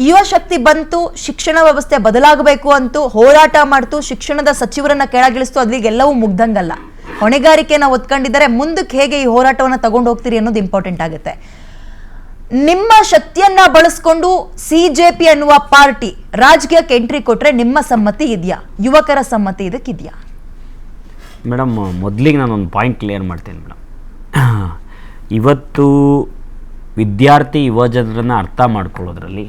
ಯುವ ಶಕ್ತಿ ಬಂತು, ಶಿಕ್ಷಣ ವ್ಯವಸ್ಥೆ ಬದಲಾಗಬೇಕು ಅಂತೂ ಹೋರಾಟ ಮಾಡ್ತು, ಶಿಕ್ಷಣದ ಸಚಿವರನ್ನ ಕೆಳಗಿಳಿಸ್ತು, ಅಲ್ಲಿಗೆಲ್ಲವೂ ಮುಗ್ದಂಗಲ್ಲ. ಹೊಣೆಗಾರಿಕೆನ ಒತ್ಕೊಂಡಿದ್ದಾರೆ. ಮುಂದಕ್ಕೆ ಹೇಗೆ ಈ ಹೋರಾಟವನ್ನ ತಗೊಂಡು ಹೋಗ್ತೀರಿ ಅನ್ನೋದು ಇಂಪಾರ್ಟೆಂಟ್ ಆಗುತ್ತೆ. ನಿಮ್ಮ ಶಕ್ತಿಯನ್ನ ಬಳಸ್ಕೊಂಡು ಸಿಜೆಪಿ ಅನ್ನುವ ಪಾರ್ಟಿ ರಾಜಕೀಯಕ್ಕೆ ಎಂಟ್ರಿ ಕೊಟ್ರೆ ನಿಮ್ಮ ಸಮ್ಮತಿ ಇದೆಯಾ? ಯುವಕರ ಸಮ್ಮತಿ ಇದಕ್ಕಿದೆಯಾ? ಮೇಡಮ್, ಮೊದಲಿಗೆ ನಾನೊಂದು ಪಾಯಿಂಟ್ ಕ್ಲಿಯರ್ ಮಾಡ್ತೀನಿ ಮೇಡಮ್. ಇವತ್ತು ವಿದ್ಯಾರ್ಥಿ ಯುವಜನರನ್ನು ಅರ್ಥ ಮಾಡ್ಕೊಳ್ಳೋದ್ರಲ್ಲಿ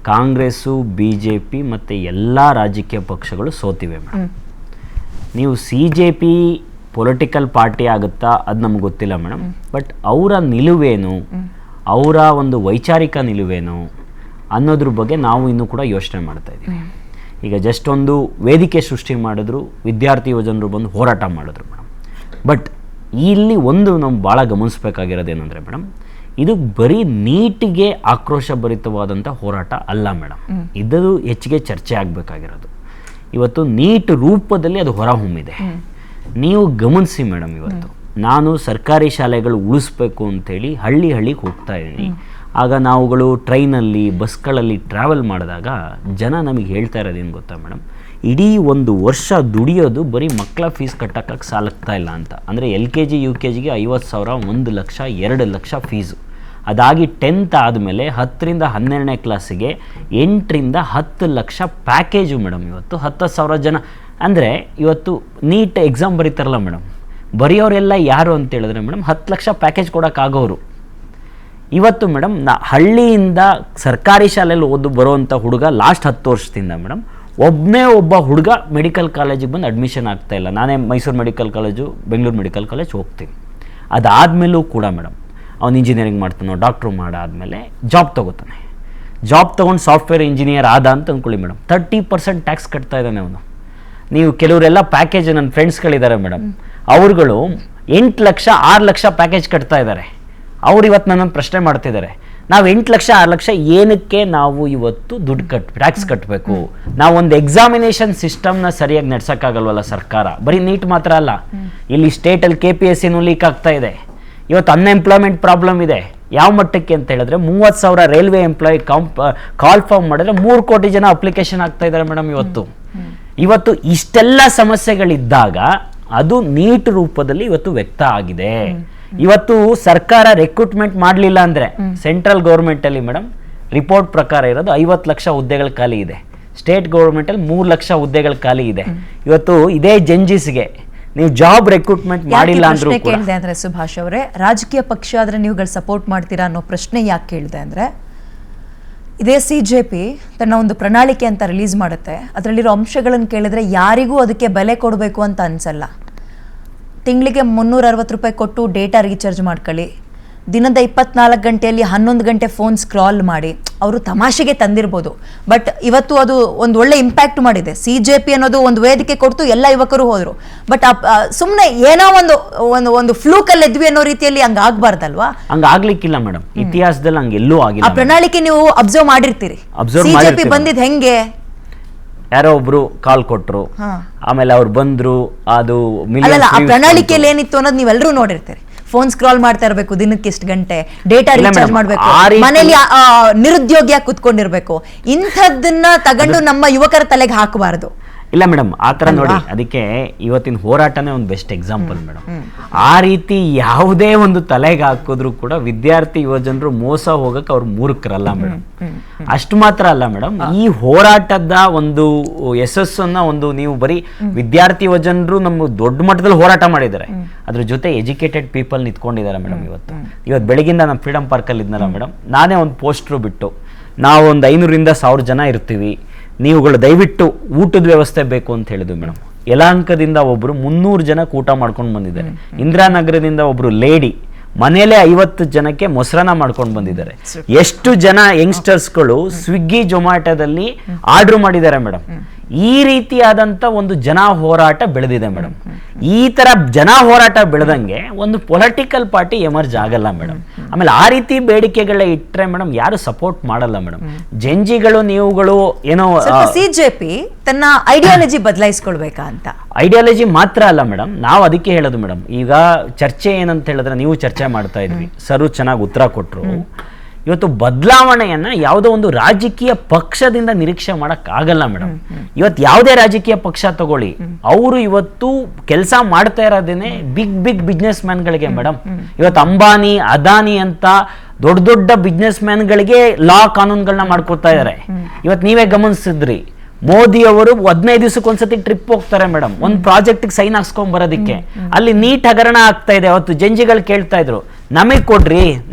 ಕಾಂಗ್ರೆಸ್ಸು, ಬಿ ಜೆ ಪಿ ಮತ್ತು ಎಲ್ಲ ರಾಜಕೀಯ ಪಕ್ಷಗಳು ಸೋತಿವೆ ಮೇಡಮ್. ನೀವು CJP ಪೊಲಿಟಿಕಲ್ ಪಾರ್ಟಿ ಆಗುತ್ತಾ ಅದು ನಮ್ಗೆ ಗೊತ್ತಿಲ್ಲ ಮೇಡಮ್. ಬಟ್ ಅವರ ನಿಲುವೇನು, ಅವರ ಒಂದು ವೈಚಾರಿಕ ನಿಲುವೇನು ಅನ್ನೋದ್ರ ಬಗ್ಗೆ ನಾವು ಇನ್ನೂ ಕೂಡ ಯೋಚನೆ ಮಾಡ್ತಾ ಇದ್ದೀವಿ. ಈಗ ಜಸ್ಟ್ ಒಂದು ವೇದಿಕೆ ಸೃಷ್ಟಿ ಮಾಡಿದ್ರು, ವಿದ್ಯಾರ್ಥಿ ಯುವಜನರು ಬಂದು ಹೋರಾಟ ಮಾಡಿದ್ರು ಮೇಡಮ್. ಬಟ್ ಇಲ್ಲಿ ಒಂದು ನಾವು ಭಾಳ ಗಮನಿಸಬೇಕಾಗಿರೋದೇನೆಂದರೆ ಮೇಡಮ್, ಇದು ಬರೀ ನೀಟಿಗೆ ಆಕ್ರೋಶ ಭರಿತವಾದಂಥ ಹೋರಾಟ ಅಲ್ಲ ಮೇಡಮ್. ಇದು ಹೆಚ್ಚಿಗೆ ಚರ್ಚೆ ಆಗಬೇಕಾಗಿರೋದು. ಇವತ್ತು ನೀಟ್ ರೂಪದಲ್ಲಿ ಅದು ಹೊರಹೊಮ್ಮಿದೆ. ನೀವು ಗಮನಿಸಿ ಮೇಡಮ್, ಇವತ್ತು ನಾನು ಸರ್ಕಾರಿ ಶಾಲೆಗಳು ಉಳಿಸ್ಬೇಕು ಅಂಥೇಳಿ ಹಳ್ಳಿಗೆ ಹೋಗ್ತಾ ಇದ್ದೀನಿ. ಆಗ ನಾವುಗಳು ಟ್ರೈನಲ್ಲಿ, ಬಸ್ಗಳಲ್ಲಿ ಟ್ರಾವೆಲ್ ಮಾಡಿದಾಗ ಜನ ನಮಗೆ ಹೇಳ್ತಾ ಇರೋದೇನು ಗೊತ್ತಾ ಮೇಡಮ್, ಇಡೀ ಒಂದು ವರ್ಷ ದುಡಿಯೋದು ಬರೀ ಮಕ್ಕಳ ಫೀಸ್ ಕಟ್ಟೋಕ್ಕೆ ಸಾಲಗ್ತಾ ಇಲ್ಲ ಅಂತ. ಅಂದರೆ LKG UKGಗೆ 50,000, 1 ಲಕ್ಷ, 2 ಲಕ್ಷ ಫೀಸು. ಅದಾಗಿ 10th ಆದಮೇಲೆ 10ರಿಂದ 12ನೇ ಕ್ಲಾಸಿಗೆ 8ರಿಂದ 10 ಲಕ್ಷ ಪ್ಯಾಕೇಜು ಮೇಡಮ್. ಇವತ್ತು 10,000 ಜನ ಅಂದರೆ ಇವತ್ತು ನೀಟ್ ಎಕ್ಸಾಮ್ ಬರೀತಾರಲ್ಲ ಮೇಡಮ್, ಬರೆಯೋರೆಲ್ಲ ಯಾರು ಅಂತ ಹೇಳಿದ್ರೆ ಮೇಡಮ್ 10 ಲಕ್ಷ ಪ್ಯಾಕೇಜ್ ಕೊಡೋಕ್ಕಾಗೋರು. ಇವತ್ತು ಮೇಡಮ್ ಹಳ್ಳಿಯಿಂದ ಸರ್ಕಾರಿ ಶಾಲೆಯಲ್ಲಿ ಬರುವಂಥ ಹುಡುಗ ಲಾಸ್ಟ್ 10 ವರ್ಷದಿಂದ ಮೇಡಮ್ ಒಬ್ಬ ಹುಡುಗ ಮೆಡಿಕಲ್ ಕಾಲೇಜಿಗೆ ಬಂದು ಅಡ್ಮಿಷನ್ ಆಗ್ತಾಯಿಲ್ಲ. ನಾನೇ Mysuru medical college, Bengaluru medical college ಹೋಗ್ತೀನಿ. ಅದಾದಮೇಲೂ ಕೂಡ ಮೇಡಮ್ ಅವ್ನು ಇಂಜಿನಿಯರಿಂಗ್ ಮಾಡ್ತಾನೋ, ಡಾಕ್ಟ್ರು ಮಾಡಾದಮೇಲೆ ಜಾಬ್ ತೊಗೋತಾನೆ. ಜಾಬ್ ತೊಗೊಂಡು ಸಾಫ್ಟ್ವೇರ್ ಇಂಜಿನಿಯರ್ ಆದ ಅಂತ ಅಂದ್ಕೊಳ್ಳಿ ಮೇಡಮ್, 30% ಟ್ಯಾಕ್ಸ್ ಕಟ್ತಾ ಇದ್ದಾನೆ ಅವನು. ನೀವು ಕೆಲವರೆಲ್ಲ ಪ್ಯಾಕೇಜ್, ನನ್ನ ಫ್ರೆಂಡ್ಸ್ಗಳಿದ್ದಾರೆ ಮೇಡಮ್, ಅವ್ರುಗಳು 8 ಲಕ್ಷ 6 ಲಕ್ಷ ಪ್ಯಾಕೇಜ್ ಕಟ್ತಾ ಇದ್ದಾರೆ. ಅವ್ರು ಇವತ್ತು ನನ್ನನ್ನು ಪ್ರಶ್ನೆ ಮಾಡ್ತಿದ್ದಾರೆ, ನಾವು 8 ಲಕ್ಷ 6 ಲಕ್ಷ ಏನಕ್ಕೆ ನಾವು ಇವತ್ತು ದುಡ್ಡು ಟ್ಯಾಕ್ಸ್ ಕಟ್ಟಬೇಕು? ನಾವೊಂದು ಎಕ್ಸಾಮಿನೇಷನ್ ಸಿಸ್ಟಮ್ನ ಸರಿಯಾಗಿ ನಡ್ಸೋಕ್ಕಾಗಲ್ವಲ್ಲ ಸರ್ಕಾರ? ಬರೀ ನೀಟ್ ಮಾತ್ರ ಅಲ್ಲ, ಇಲ್ಲಿ ಸ್ಟೇಟಲ್ಲಿ KPSCನೂ ಲೀಕ್ ಆಗ್ತಾ ಇದೆ. ಇವತ್ತು ಅನ್ಎಂಪ್ಲಾಯ್ಮೆಂಟ್ ಪ್ರಾಬ್ಲಮ್ ಇದೆ. ಯಾವ ಮಟ್ಟಕ್ಕೆ ಅಂತ ಹೇಳಿದ್ರೆ 30,000 ರೈಲ್ವೆ ಎಂಪ್ಲಾಯಿ ಕಾಲ್ ಫಾರ್ಮ್ ಮಾಡಿದ್ರೆ 3 ಕೋಟಿ ಜನ ಅಪ್ಲಿಕೇಶನ್ ಆಗ್ತಾ ಇದ್ದಾರೆ ಮೇಡಮ್. ಇವತ್ತು ಇಷ್ಟೆಲ್ಲ ಸಮಸ್ಯೆಗಳಿದ್ದಾಗ ಅದು ನೀಟ್ ರೂಪದಲ್ಲಿ ಇವತ್ತು ವ್ಯಕ್ತ ಆಗಿದೆ. ಇವತ್ತು ಸರ್ಕಾರ ರೆಕ್ರೂಟ್ಮೆಂಟ್ ಮಾಡಲಿಲ್ಲ ಅಂದ್ರೆ ಸೆಂಟ್ರಲ್ ಗೌರ್ಮೆಂಟ್ ಅಲ್ಲಿ ಮೇಡಮ್ ರಿಪೋರ್ಟ್ ಪ್ರಕಾರ ಇರೋದು 50 ಲಕ್ಷ ಹುದ್ದೆಗಳು ಖಾಲಿ ಇದೆ. ಸ್ಟೇಟ್ ಗೌರ್ಮೆಂಟ್ ಅಲ್ಲಿ 3 ಲಕ್ಷ ಹುದ್ದೆಗಳು ಖಾಲಿ ಇದೆ. ಇವತ್ತು ಇದೇ ಜಂಜಿಸ್ಗೆ ನೀವು ಜಾಬ್ ರೆಕ್ರೂಟ್ಮೆಂಟ್ ಮಾಡಿಲ್ಲ ಅಂದ್ರೂ ಕೇಳಿದೆ ಅಂದ್ರೆ ಸುಭಾಷ್ ಅವರೇ, ರಾಜಕೀಯ ಪಕ್ಷ ಆದ್ರೆ ನೀವುಗಳು ಸಪೋರ್ಟ್ ಮಾಡ್ತೀರಾ ಅನ್ನೋ ಪ್ರಶ್ನೆ ಯಾಕೆ ಕೇಳಿದೆ ಅಂದ್ರೆ, ಇದೇ CJP ತನ್ನ ಒಂದು ಪ್ರಣಾಳಿಕೆ ಅಂತ ರಿಲೀಸ್ ಮಾಡುತ್ತೆ. ಅದರಲ್ಲಿರೋ ಅಂಶಗಳನ್ನು ಕೇಳಿದ್ರೆ ಯಾರಿಗೂ ಅದಕ್ಕೆ ಬೆಲೆ ಕೊಡಬೇಕು ಅಂತ ಅನ್ಸಲ್ಲ. ತಿಂಗಳಿಗೆ 360 ರೂಪಾಯಿ ಕೊಟ್ಟು ಡೇಟಾ ರೀಚಾರ್ಜ್ ಮಾಡ್ಕೊಳ್ಳಿ, ದಿನದ 24 ಗಂಟೆಯಲ್ಲಿ 11 ಗಂಟೆ ಫೋನ್ ಸ್ಕ್ರಾಲ್ ಮಾಡಿ. ಅವರು ತಮಾಷೆಗೆ ತಂದಿರ್ಬೋದು, ಬಟ್ ಇವತ್ತು ಅದು ಒಂದು ಒಳ್ಳೆ ಇಂಪ್ಯಾಕ್ಟ್ ಮಾಡಿದೆ. CJP ಅನ್ನೋದು ಒಂದು ವೇದಿಕೆ ಕೊಡ್ತು, ಎಲ್ಲ ಯುವಕರು ಹೋದ್ರು. ಬಟ್ ಸುಮ್ಮನೆ ಏನೋ ಒಂದು ಫ್ಲೂಕಲ್ಲಿ ಎದ್ವಿ ಅನ್ನೋ ರೀತಿಯಲ್ಲಿ ಹಂಗ ಆಗ್ಬಾರ್ದಲ್ವಾ? ಹಂಗಾಗ್ಲಿಕ್ಕಿಲ್ಲ ಮೇಡಮ್, ಇತಿಹಾಸದಲ್ಲಿ ಹಂಗೆಲ್ಲೂ ಆಗಿಲ್ಲ. ಆ ಪ್ರಣಾಳಿಕೆ ನೀವು ಅಬ್ಸರ್ವ್ ಮಾಡಿರ್ತೀರಿ. CJP ಬಂದಿದ್ ಹೆಂಗೆ, ಯಾರೋ ಒಬ್ರು ಕಾಲ್ ಕೊಟ್ರು, ಆಮೇಲೆ ಅವ್ರು ಬಂದ್ರು, ಅದು ಆ ಪ್ರಣಾಳಿಕೆಯಲ್ಲಿ ಏನಿತ್ತು ಅನ್ನೋದು ನೀವೆಲ್ಲರೂ ನೋಡಿರ್ತೀರಿ. ಫೋನ್ ಸ್ಕ್ರಾಲ್ ಮಾಡ್ತಾ ಇರಬೇಕು, ದಿನಕ್ಕೆ ಇಷ್ಟು ಗಂಟೆ ಡೇಟಾ ರೀಚಾರ್ಜ್ ಮಾಡಬೇಕು, ಮನೇಲಿ ನಿರುದ್ಯೋಗಿಯಾಗಿ ಕುತ್ಕೊಂಡಿರ್ಬೇಕು. ಇಂಥದ್ದನ್ನ ತಗೊಂಡು ನಮ್ಮ ಯುವಕರ ತಲೆಗೆ ಹಾಕಬಾರದು. ಇಲ್ಲ ಮೇಡಮ್, ಆ ಥರ ನೋಡಿ, ಅದಕ್ಕೆ ಇವತ್ತಿನ ಹೋರಾಟನೇ ಒಂದು ಬೆಸ್ಟ್ ಎಕ್ಸಾಂಪಲ್ ಮೇಡಮ್. ಆ ರೀತಿ ಯಾವುದೇ ಒಂದು ತಲೆಗೆ ಹಾಕಿದ್ರು ಕೂಡ ವಿದ್ಯಾರ್ಥಿ ಯುವಜನರು ಮೋಸ ಹೋಗಕ್ಕೆ ಅವ್ರು ಮೂರ್ಖರಲ್ಲ ಮೇಡಮ್. ಅಷ್ಟು ಮಾತ್ರ ಅಲ್ಲ ಮೇಡಮ್, ಈ ಹೋರಾಟದ ಒಂದು ಯಶಸ್ಸನ್ನ ನೀವು ಬರೀ ವಿದ್ಯಾರ್ಥಿ ಯುವಜನರು ನಮ್ಮ ದೊಡ್ಡ ಮಟ್ಟದಲ್ಲಿ ಹೋರಾಟ ಮಾಡಿದ್ದಾರೆ, ಅದ್ರ ಜೊತೆ ಎಜುಕೇಟೆಡ್ ಪೀಪಲ್ ನಿಂತ್ಕೊಂಡಿದ್ದಾರೆ ಮೇಡಮ್. ಇವತ್ತು ಬೆಳಗಿಂದ ನಮ್ಮ ಫ್ರೀಡಮ್ ಪಾರ್ಕಲ್ಲಿ ಇದ್ನಲ್ಲ ಮೇಡಮ್, ನಾನೇ ಒಂದು ಪೋಸ್ಟ್ರು ಬಿಟ್ಟು, ನಾವು ಒಂದು 500ರಿಂದ 1000 ಜನ ಇರ್ತೀವಿ, ನೀವುಗಳು ದಯವಿಟ್ಟು ಊಟದ ವ್ಯವಸ್ಥೆ ಬೇಕು ಅಂತ ಹೇಳಿದ್ವಿ ಮೇಡಮ್. ಯಲಹಂಕದಿಂದ ಒಬ್ರು 300 ಜನಕ್ಕೆ ಊಟ ಮಾಡ್ಕೊಂಡು ಬಂದಿದ್ದಾರೆ. ಇಂದಿರಾನಗರದಿಂದ ಒಬ್ರು ಲೇಡಿ ಮನೇಲೆ 50 ಜನಕ್ಕೆ ಮೊಸರನ್ನ ಮಾಡ್ಕೊಂಡು ಬಂದಿದ್ದಾರೆ. ಎಷ್ಟು ಜನ ಯಂಗ್ಸ್ಟರ್ಸ್ಗಳು ಸ್ವಿಗ್ಗಿ ಜೊಮ್ಯಾಟೋದಲ್ಲಿ ಆರ್ಡರ್ ಮಾಡಿದ್ದಾರೆ ಮೇಡಮ್. ಈ ರೀತಿಯಾದಂಥ ಒಂದು ಜನ ಹೋರಾಟ ಬೆಳೆದಿದೆ ಮೇಡಮ್. ಈ ಥರ ಜನ ಹೋರಾಟ ಬೆಳೆದಂಗೆ ಒಂದು ಪೊಲಿಟಿಕಲ್ ಪಾರ್ಟಿ ಎಮರ್ಜ್ ಆಗಲ್ಲ ಮೇಡಮ್. ಆಮೇಲೆ ಆ ರೀತಿ ಬೇಡಿಕೆಗಳ ಇಟ್ಟರೆ ಮೇಡಮ್ ಯಾರು ಸಪೋರ್ಟ್ ಮಾಡಲ್ಲ ಮೇಡಮ್. ಜಂಜಿಗಳು ನೀವುಗಳು ಏನೋ CJP ತನ್ನ ಐಡಿಯಾಲಜಿ ಬದಲಾಯಿಸ್ಕೊಳ್ಬೇಕಾ ಅಂತ. ಐಡಿಯಾಲಜಿ ಮಾತ್ರ ಅಲ್ಲ ಮೇಡಮ್, ನಾವು ಅದಕ್ಕೆ ಹೇಳೋದು ಮೇಡಮ್. ಈಗ ಚರ್ಚೆ ಏನಂತ ಹೇಳಿದ್ರೆ, ನೀವು ಚರ್ಚೆ ಮಾಡ್ತಾ ಇದ್ವಿ, ಸರು ಚೆನ್ನಾಗಿ ಉತ್ತರ ಕೊಟ್ಟರು. ಇವತ್ತು ಬದಲಾವಣೆಯನ್ನು ಯಾವುದೋ ಒಂದು ರಾಜಕೀಯ ಪಕ್ಷದಿಂದ ನಿರೀಕ್ಷೆ ಮಾಡೋಕ್ಕಾಗಲ್ಲ ಮೇಡಮ್. ಇವತ್ತು ಯಾವುದೇ ರಾಜಕೀಯ ಪಕ್ಷ ತಗೊಳ್ಳಿ, ಅವರು ಇವತ್ತು ಕೆಲಸ ಮಾಡ್ತಾ ಇರೋದೇನೆ ಬಿಗ್ ಬಿಗ್ ಬಿಸ್ನೆಸ್ ಮ್ಯಾನ್ಗಳಿಗೆ ಮೇಡಮ್. ಇವತ್ತು ಅಂಬಾನಿ, ಅದಾನಿ ಅಂತ ದೊಡ್ಡ ದೊಡ್ಡ ಬಿಸ್ನೆಸ್ ಮ್ಯಾನ್ಗಳಿಗೆ ಲಾ ಕಾನೂನುಗಳನ್ನ ಮಾಡ್ಕೊತಾ ಇದ್ದಾರೆ. ಇವತ್ತು ನೀವೇ ಗಮನಿಸಿದ್ರಿ, ಮೋದಿ ಅವರು 15 ದಿವಸಕ್ಕೊಂದ್ಸತಿ ಟ್ರಿಪ್ ಹೋಗ್ತಾರೆ ಮೇಡಮ್, ಒಂದು ಪ್ರಾಜೆಕ್ಟ್ ಸೈನ್ ಹಾಕ್ಸ್ಕೊಂಡ್ ಬರೋದಕ್ಕೆ. ಅಲ್ಲಿ ನೀಟ್ ಹಗರಣ ಆಗ್ತಾ ಇದೆ. ಅವತ್ತು ಜಂಜಿಗಳು ಕೇಳ್ತಾ ಇದ್ರು, ನಮಗೆ ಕೊಡ್ರಿ.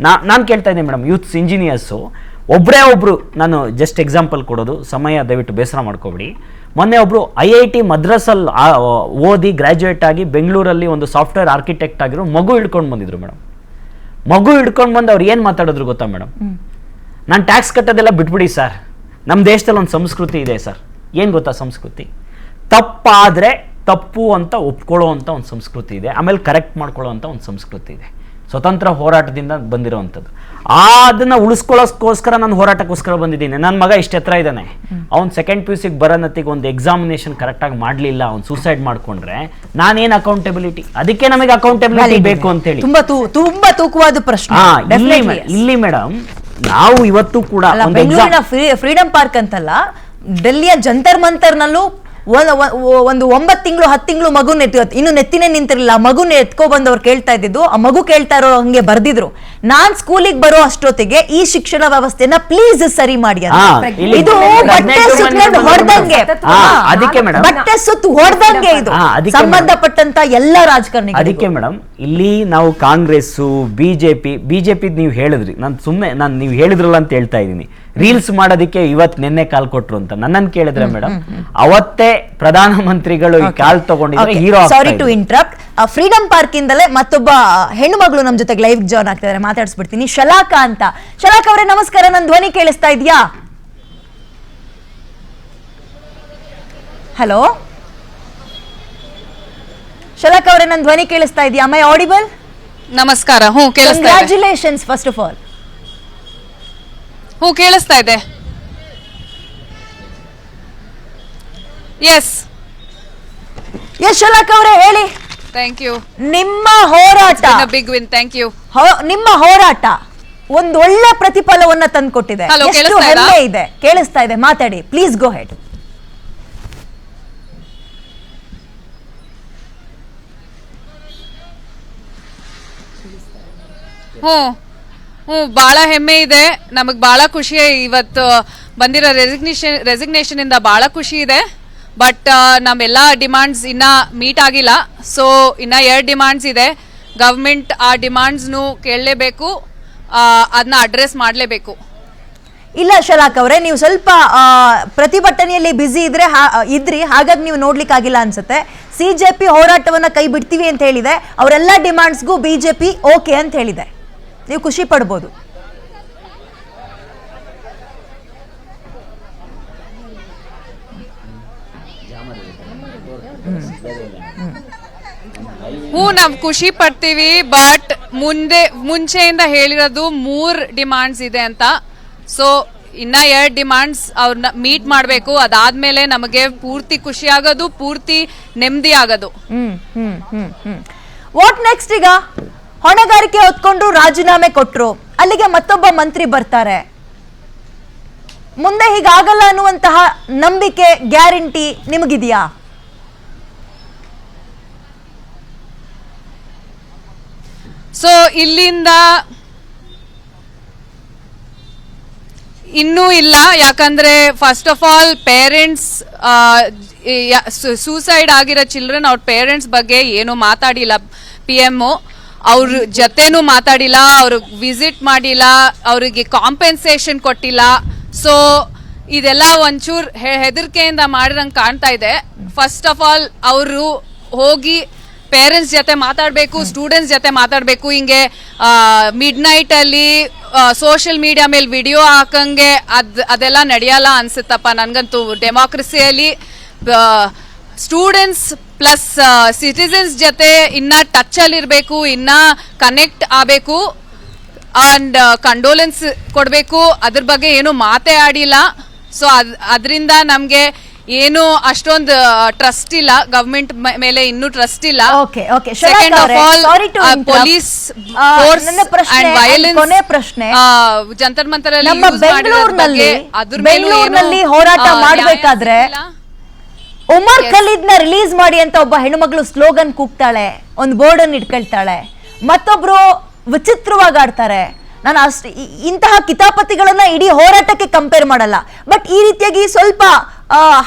ನಾನು ಕೇಳ್ತಾ ಇದ್ದೀನಿ ಮೇಡಮ್, ಯೂತ್ಸ್ ಇಂಜಿನಿಯರ್ಸು ಒಬ್ರು, ನಾನು ಜಸ್ಟ್ ಎಕ್ಸಾಂಪಲ್ ಕೊಡೋದು, ಸಮಯ ದಯವಿಟ್ಟು ಬೇಸರ ಮಾಡ್ಕೋಬಿಡಿ. ಮೊನ್ನೆ ಒಬ್ರು IIT ಮದ್ರಾಸಲ್ಲಿ ಓದಿ ಗ್ರಾಜ್ಯುಯೇಟ್ ಆಗಿ ಬೆಂಗಳೂರಲ್ಲಿ ಒಂದು ಸಾಫ್ಟ್ವೇರ್ ಆರ್ಕಿಟೆಕ್ಟ್ ಆಗಿರೋ ಮಗು ಹಿಡ್ಕೊಂಡು ಬಂದಿದ್ರು ಮೇಡಮ್. ಮಗು ಹಿಡ್ಕೊಂಡು ಬಂದು ಅವ್ರು ಏನು ಮಾತಾಡಿದ್ರು ಗೊತ್ತಾ ಮೇಡಮ್? ನಾನು ಟ್ಯಾಕ್ಸ್ ಕಟ್ಟೋದೆಲ್ಲ ಬಿಟ್ಬಿಡಿ ಸರ್, ನಮ್ಮ ದೇಶದಲ್ಲಿ ಒಂದು ಸಂಸ್ಕೃತಿ ಇದೆ ಸರ್. ಏನು ಗೊತ್ತಾ ಸಂಸ್ಕೃತಿ? ತಪ್ಪಾದರೆ ತಪ್ಪು ಅಂತ ಒಪ್ಕೊಳ್ಳೋ ಅಂತ ಒಂದು ಸಂಸ್ಕೃತಿ ಇದೆ, ಆಮೇಲೆ ಕರೆಕ್ಟ್ ಮಾಡ್ಕೊಳ್ಳೋ ಅಂತ ಒಂದು ಸಂಸ್ಕೃತಿ ಇದೆ. ಸ್ವತಂತ್ರ ಹೋರಾಟದಿಂದ ಬಂದಿರೋವಂಥದ್ದು. ಅದನ್ನು ಉಳಿಸ್ಕೊಳ್ಳೋಕ್ಕೋಸ್ಕರ ನಾನು ಹೋರಾಟಕ್ಕೋಸ್ಕರ ಬಂದಿದ್ದೀನಿ. ನನ್ನ ಮಗ ಇಷ್ಟು ಎತ್ತರ ಇದ್ದಾನೆ, ಅವ್ನು ಸೆಕೆಂಡ್ PUC ಬರೋನತ್ತಿಗೆ ಒಂದು ಎಕ್ಸಾಮಿನೇಷನ್ ಕರೆಕ್ಟಾಗಿ ಮಾಡಲಿಲ್ಲ, ಅವ್ನು ಸೂಸೈಡ್ ಮಾಡ್ಕೊಂಡ್ರೆ ನಾನೇನು ಅಕೌಂಟೆಬಿಲಿಟಿ? ಅದಕ್ಕೆ ನಮಗೆ ಅಕೌಂಟೆಬಿಲಿಟಿ ಬೇಕು ಅಂತೇಳಿ. ತುಂಬಾ ತೂಕವಾದ ಪ್ರಶ್ನೆ. ಇಲ್ಲಿ ಮೇಡಮ್, ನಾವು ಇವತ್ತು ಕೂಡ ಬೆಂಗಳೂರಿನ ಫ್ರೀಡಂ ಪಾರ್ಕ್ ಅಂತಲ್ಲ, ಡೆಲ್ಲಿಯ ಜಂತರ್ ಮಂತರ್ ನಲ್ಲೂ ಒಂದು 9 ತಿಂಗಳು 10 ತಿಂಗಳು ಮಗು ಇನ್ನು ನೆತ್ತಿನೇ ನಿಂತಿರಲಿಲ್ಲ. ಮಗು ಎತ್ಕೊ ಬಂದವ್ರು ಕೇಳ್ತಾ ಇದ್ದಿದ್ದು, ಆ ಮಗು ಕೇಳ್ತಾ ಇರೋ ಹಂಗೆ ಬರ್ದಿದ್ರು, ನಾನ್ ಸ್ಕೂಲಿಗೆ ಬರೋ ಅಷ್ಟೊತ್ತಿಗೆ ಈ ಶಿಕ್ಷಣ ವ್ಯವಸ್ಥೆನ ಪ್ಲೀಸ್ ಸರಿ ಮಾಡಿ ಅಂತ. ಇದು ಬಟ್ಟೆ ಸುತ್ತ ಹೊಡೆದಂಗೆ, ಬಟ್ಟೆ ಸುತ್ತು ಹೊಡೆದಂಗೆ ಇದು ಸಂಬಂಧಪಟ್ಟಂತ ಎಲ್ಲ ರಾಜಕಾರಣಿ. ಅದಕ್ಕೆ ಮೇಡಮ್, ಇಲ್ಲಿ ನಾವು ಕಾಂಗ್ರೆಸ್, ಬಿಜೆಪಿ ನೀವು ಹೇಳಿದ್ರಿ, ನಾನು ನೀವು ಹೇಳಿದ್ರಲ್ಲ ಅಂತ ಹೇಳ್ತಾ ಇದ್ದೀನಿ. ರೀಲ್ಸ್ ಮಾಡೋದಕ್ಕೆ ಇವತ್ತು ನಿನ್ನೆ ಕಾಲ್ ಕೊಟ್ರು ಅಂತ ನನ್ನನ್ನು ಕೇಳಿದ್ರೆ ಮೇಡಮ್, ಅವತ್ತೇ ಪ್ರಧಾನಮಂತ್ರಿಗಳು ಈ ಕಾಲ್ ತಗೊಂಡಿದ್ರೆ hero. Sorry to interrupt. Freedom park ಇಂದಲೇ ಮತ್ತೊಬ್ಬ ಹೆಣ್ಣು ಮಗಳು ನಮ್ ಜೊತೆಗೆ ಲೈವ್ ಜಾಯ್ನ್ ಆಗ್ತಿದ್ದಾರೆ, ಮಾತಾಡಿಸ್ಬಿಡ್ತೀನಿ. ಶಲಾಕಾ ಅಂತ. ಶಲಾಕಾ ಅವರೇ ನಮಸ್ಕಾರ, ನನ್ನ ಧ್ವನಿ ಕೇಳಿಸ್ತಾ ಇದೆಯಾ? ಹಲೋ ಶಲಾಕಾ ಅವರೇ, ನನ್ನ ಧ್ವನಿ ಕೇಳಿಸ್ತಾ ಇದೆಯಾ? My audible? ನಮಸ್ಕಾರ. ಕೇಳಿಸ್ತಾ ಇದೆ. Congratulations first of all. ಕೇಳಿಸ್ತಾ ಇದೆ. ಎಸ್ ಶಲಾಕಾ ಅವರೇ ಹೇಳಿ. Thank you. ನಿಮ್ಮ ಹೋರಾಟ ಬಿಗ್ ವಿನ್. Thank you. ನಿಮ್ಮ ಹೋರಾಟ ಒಂದು ಒಳ್ಳೆ ಪ್ರತಿಫಲವನ್ನ ತಂದುಕೊಟ್ಟಿದೆ. ಎಷ್ಟು ಹೆಮ್ಮೆ ಇದೆ. ಕೇಳಿಸ್ತಾ ಇದೆ, ಮಾತಾಡಿ ಪ್ಲೀಸ್, ಗೋ ಹೆಡ್. ಬಹಳ ಹೆಮ್ಮೆ ಇದೆ, ನಮಗ್ ಬಹಳ ಖುಷಿ. ಇವತ್ತು ಬಂದಿರೋ ರೆಸಿಗ್ನೇಷನ್ ಇಂದ ಬಹಳ ಖುಷಿ ಇದೆ. ಬಟ್ ನಮ್ಮೆಲ್ಲ ಡಿಮಾಂಡ್ಸ್ ಇನ್ನ ಮೀಟ್ ಆಗಿಲ್ಲ. ಸೊ ಇನ್ನ 2 ಡಿಮಾಂಡ್ಸ್ ಇದೆ. ಗವರ್ಮೆಂಟ್ ಆ ಡಿಮಾಂಡ್ಸ್ನು ಕೇಳಲೇಬೇಕು, ಅದನ್ನ ಅಡ್ರೆಸ್ ಮಾಡಲೇಬೇಕು. ಇಲ್ಲ ಶಲಾಕ್ ಅವರೇ, ನೀವು ಸ್ವಲ್ಪ ಪ್ರತಿಭಟನೆಯಲ್ಲಿ ಬ್ಯುಸಿ ಇದ್ರಿ, ಹಾಗಾಗಿ ನೀವು ನೋಡ್ಲಿಕ್ಕಾಗಿಲ್ಲ ಅನ್ಸುತ್ತೆ. CJP ಹೋರಾಟವನ್ನ ಕೈ ಬಿಡ್ತೀವಿ ಅಂತ ಹೇಳಿದೆ, ಅವರೆಲ್ಲ ಡಿಮಾಂಡ್ಸ್ಗೂ BJP ಓಕೆ ಅಂತ ಹೇಳಿದೆ. ನೀವು ಖುಷಿ ಪಡ್ಬೋದು. ನಾವು ಖುಷಿ ಪಡ್ತೀವಿ. ಬಟ್ ಮುಂಚೆಯಿಂದ ಹೇಳಿರೋದು 3 ಡಿಮಾಂಡ್ಸ್ ಇದೆ ಅಂತ. ಸೊ ಇನ್ನ 2 ಡಿಮಾಂಡ್ಸ್ ಅವ್ರನ್ನ ಮೀಟ್ ಮಾಡಬೇಕು. ಅದಾದ್ಮೇಲೆ ನಮಗೆ ಪೂರ್ತಿ ಖುಷಿ ಆಗೋದು, ಪೂರ್ತಿ ನೆಮ್ಮದಿ ಆಗೋದು. What next? ಈಗ ಹೊಣೆಗಾರಿಕೆ ಹೊತ್ಕೊಂಡು ರಾಜೀನಾಮೆ ಕೊಟ್ರು, ಅಲ್ಲಿಗೆ ಮತ್ತೊಬ್ಬ ಮಂತ್ರಿ ಬರ್ತಾರೆ. ಮುಂದೆ ಹೀಗಾಗಲ್ಲ ಅನ್ನುವಂತಹ ನಂಬಿಕೆ, ಗ್ಯಾರಂಟಿ ನಿಮಗಿದೆಯಾ? ಸೊ ಇಲ್ಲಿಂದ ಇನ್ನೂ ಇಲ್ಲ. ಯಾಕಂದ್ರೆ first of all parents, suicide ಆಗಿರೋ ಚಿಲ್ಡ್ರನ್ ಅವ್ರ ಪೇರೆಂಟ್ಸ್ ಬಗ್ಗೆ ಏನು ಮಾತಾಡಿಲ್ಲ. PM ಅವ್ರ ಜೊತೆನೂ ಮಾತಾಡಿಲ್ಲ, ಅವ್ರಿಗೆ ವಿಸಿಟ್ ಮಾಡಿಲ್ಲ, ಅವರಿಗೆ ಕಾಂಪೆನ್ಸೇಷನ್ ಕೊಟ್ಟಿಲ್ಲ. ಸೊ ಇದೆಲ್ಲ ಒಂಚೂರು ಹೆದರಿಕೆಯಿಂದ ಮಾಡಿರಂಗೆ ಕಾಣ್ತಾ ಇದೆ. ಫಸ್ಟ್ ಆಫ್ ಆಲ್ ಅವರು ಹೋಗಿ ಪೇರೆಂಟ್ಸ್ ಜೊತೆ ಮಾತಾಡಬೇಕು, ಸ್ಟೂಡೆಂಟ್ಸ್ ಜೊತೆ ಮಾತಾಡಬೇಕು. ಹಿಂಗೆ ಮಿಡ್ ನೈಟ್ ಅಲ್ಲಿ ಸೋಷಿಯಲ್ ಮೀಡಿಯಾ ಮೇಲೆ ವಿಡಿಯೋ ಹಾಕಂಗೆ ಅದೆಲ್ಲ ನಡೆಯಲ್ಲ ಅನ್ಸುತ್ತಪ್ಪ ನನ್ಗಂತೂ. ಡೆಮಾಕ್ರಸಿಯಲ್ಲಿ ಸ್ಟೂಡೆಂಟ್ಸ್ ಪ್ಲಸ್ ಸಿಟಿಸನ್ಸ್ ಜೊತೆ ಇನ್ನ ಟಚ್ ಅಲ್ಲಿ ಇರಬೇಕು, ಇನ್ನ ಕನೆಕ್ಟ್ ಆಗಬೇಕು ಅಂಡ್ ಕಂಡೋಲೆನ್ಸ್ ಕೊಡಬೇಕು. ಅದ್ರ ಬಗ್ಗೆ ಏನು ಮಾತೇ ಆಡಿಲ್ಲ. ಸೊ ಅದರಿಂದ ನಮಗೆ ಏನು ಅಷ್ಟೊಂದು ಟ್ರಸ್ಟ್ ಇಲ್ಲ, ಗವರ್ಮೆಂಟ್ ಮೇಲೆ ಇನ್ನೂ ಟ್ರಸ್ಟ್ ಇಲ್ಲ. Okay, okay. Second half all Sorry to interrupt. Police force ನನ್ನ ಪ್ರಶ್ನೆ, ಅಂಡ್ ವೈಲೆನ್ಸ್ ಕೊನೆ ಪ್ರಶ್ನೆ. ಜಂತರ್ ಮಂತರ್ ಅಲ್ಲಿ ನಮ್ಮ ಬೆಂಗಳೂರಿನಲ್ಲಿ ಹೋರಾಟ ಮಾಡಬೇಕಾದ್ರೆ ಉಮರ್ ಖಲೀದ್ ನ ರಿಲೀಸ್ ಮಾಡಿ ಅಂತ ಒಬ್ಬ ಹೆಣ್ಮಗಳು ಸ್ಲೋಗನ್ ಕೂಗ್ತಾಳೆ, ಒಂದು ಬೋರ್ಡ್ ಅನ್ನು ಇಟ್ಕೊಳ್ತಾಳೆ, ಮತ್ತೊಬ್ರು ವಿಚಿತ್ರವಾಗಿ ಆಡ್ತಾರೆ. ನಾನು ಇಂತಹ ಕಿತಾಪತಿಗಳನ್ನ ಇಡೀ ಹೋರಾಟಕ್ಕೆ ಕಂಪೇರ್ ಮಾಡಲ್ಲ, ಬಟ್ ಈ ರೀತಿಯಾಗಿ ಸ್ವಲ್ಪ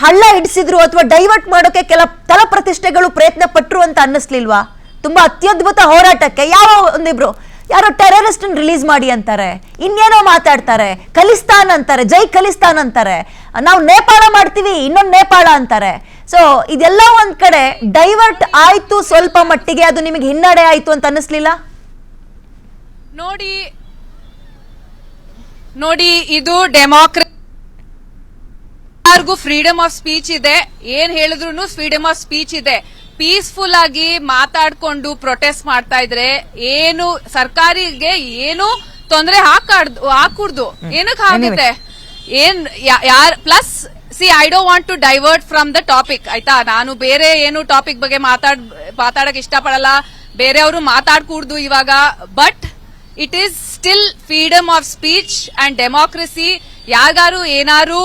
ಹಳ್ಳ ಹಿಡಿಸಿದ್ರು ಅಥವಾ ಡೈವರ್ಟ್ ಮಾಡೋಕೆ ಕೆಲ ತಲ ಪ್ರತಿಷ್ಠೆಗಳು ಪ್ರಯತ್ನ ಪಟ್ರು ಅಂತ ಅನ್ನಿಸ್ಲಿಲ್ವಾ? ತುಂಬಾ ಅತ್ಯದ್ಭುತ ಹೋರಾಟಕ್ಕೆ ಯಾವ ಒಂದಿಬ್ರು ಯಾರೋ ಟೆರರಿಸ್ಟ್ ರಿಲೀಸ್ ಮಾಡಿ ಅಂತಾರೆ, ಇನ್ನೇನೋ ಮಾತಾಡ್ತಾರೆ, ಖಲಿಸ್ತಾನ್ ಅಂತಾರೆ, ಜೈ ಖಲಿಸ್ತಾನ್ ಅಂತಾರೆ, ನಾವು ನೇಪಾಳ ಮಾಡ್ತೀವಿ, ಇನ್ನೊಂದು ನೇಪಾಳ ಅಂತಾರೆ. ಸೊ ಇದೆಲ್ಲ ಒಂದ್ ಕಡೆ ಡೈವರ್ಟ್ ಆಯ್ತು ಸ್ವಲ್ಪ ಮಟ್ಟಿಗೆ, ಅದು ನಿಮಗೆ ಹಿನ್ನಡೆ ಆಯ್ತು ಅಂತ ಅನ್ನಿಸ್ಲಿಲ್ಲ? ನೋಡಿ ಇದು ಡೆಮಾಕ್ರಸಿ, ಯಾರಿಗೂ ಫ್ರೀಡಮ್ ಆಫ್ ಸ್ಪೀಚ್ ಇದೆ, ಏನ್ ಹೇಳಿದ್ರು ಫ್ರೀಡಮ್ ಆಫ್ ಸ್ಪೀಚ್ ಇದೆ. ಪೀಸ್ಫುಲ್ ಆಗಿ ಮಾತಾಡ್ಕೊಂಡು ಪ್ರೊಟೆಸ್ಟ್ ಮಾಡ್ತಾ ಇದ್ರೆ ಏನು ಸರ್ಕಾರಿಗೆ ಏನು ತೊಂದರೆ ಹಾಕೂಡ್ದು, ಏನಕ್ಕೆ ಆಗುತ್ತೆ? ಏನ್ plus see I don't want to divert from the topic, ಆಯ್ತಾ? ನಾನು ಬೇರೆ ಏನು ಟಾಪಿಕ್ ಬಗ್ಗೆ ಮಾತಾಡಕ್ ಇಷ್ಟಪಡಲ್ಲ, ಬೇರೆಯವರು ಮಾತಾಡ್ಕೂಡ್ದು ಇವಾಗ. But it is still freedom of speech and democracy. ಯಾರಿಗಾರು ಏನಾರು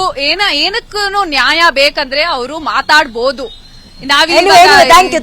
ಏನಕ್ಕೂ ನ್ಯಾಯ ಬೇಕಂದ್ರೆ ಅವರು ಮಾತಾಡ್ಬೋದು. Thank you